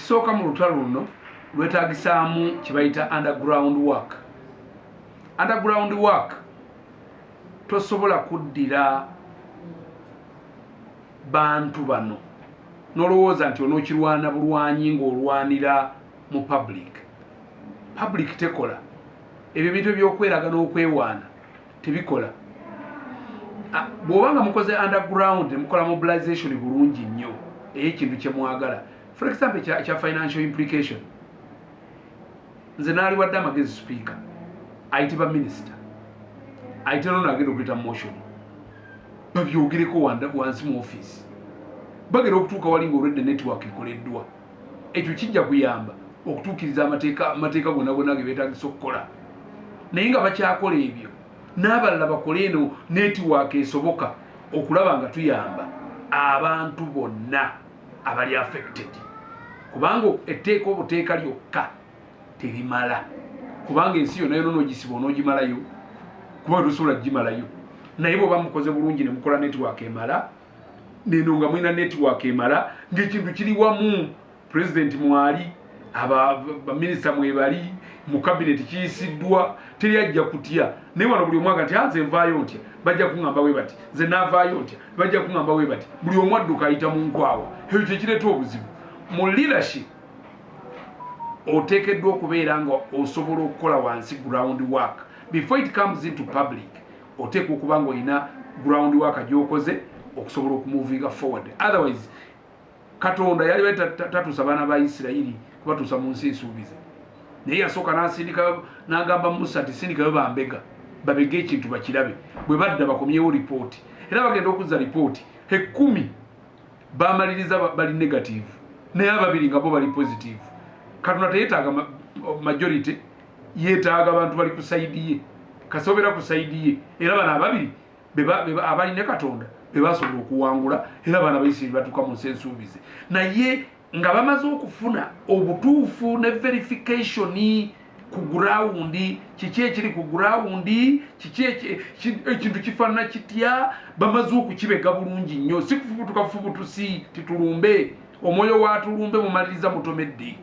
ekisooka mu lutalo luno lwetaagisaamu kibayita underground work. Underground work tosobola kuddira bantu bano nolowooza nti onookirwana bulwanyi ng'olwanira mu public tekola ebyo bintu ebyokweraga n'okwewaana tebikola. Bw'obanga mukoze underground mukola mobilization bulungi nnyo ey'ekintu kye mwagala, for example kya financial implication. Nze naali wadde amagezi speaker ayite ba minister ayite nono agenda okuleta motion babyogereko wansi mu office bagera okutuuka wali ng'olwedde network ekoleddwa. Ekyo kijja kuyamba okutuukiriza amateeka gonna ge beetagisa okukola, naye nga bakyakola ebyo n'abalala bakole eno network esoboka okulaba nga tuyamba abantu bonna abali affected, kubanga etteeka obuteeka lyokka terimala, kubanga ensi yonna yonna n'ogisiba onoogimalayo, kubanga tosobola gimalayo. Naye bw'oba mukoze bulungi ne mukola network emala, neno nga mwina network emala ng'ekintu kiri wamu, president mwali, abaminisita mwebali, mu cabinet kiyisiddwa, teri ajja kutya. Naye wano buli omwaga nti nze nvaayo ntya, bajja kuŋŋamba bwe bati, nze naavaayo ntya, bajja kuŋŋamba bwe bati. Buli omu adduka ayita mu nkwawa. Ekyo kye kireeta obuzibu. Mu leadership oteekeddwa okubeera nga osobola okukola wansi ground work before it comes into public. Oteekwa okuba nga olina ground work gy'okoze okusobola okumuvinga forward. Otherwise Katonda yali tatuusa baana ba Isirayiri kubatuusa mu nsi ensuubize, naye yasooka n'asindika n'agamba Musa nti sindikayo bambega babege ekintu bakirabe. Bwe badda bakomyewo ripooti, era bagenda okuzza ripooti 10 bamaliriza bali negative naye 2 nga bo bali positive. Katonda teyeetaaga majority, yeetaaga abantu bali ku saidi ye, kasobera ku saidi ye. Era bano 2 abalina Katonda bebasobola okuwangula, era abaana b'Isirayiri batuuka mu nsi ensuubize, naye nga bamaze okufuna obutuufu ne verification ku ground. Kiki ekiri ku ground, ekintu kifaanana kitya, bamaze okukibega bulungi nnyo. Si kufubutuka fubutusi titulumbe, omwoyo watulumbe mumaliriza mutomedde.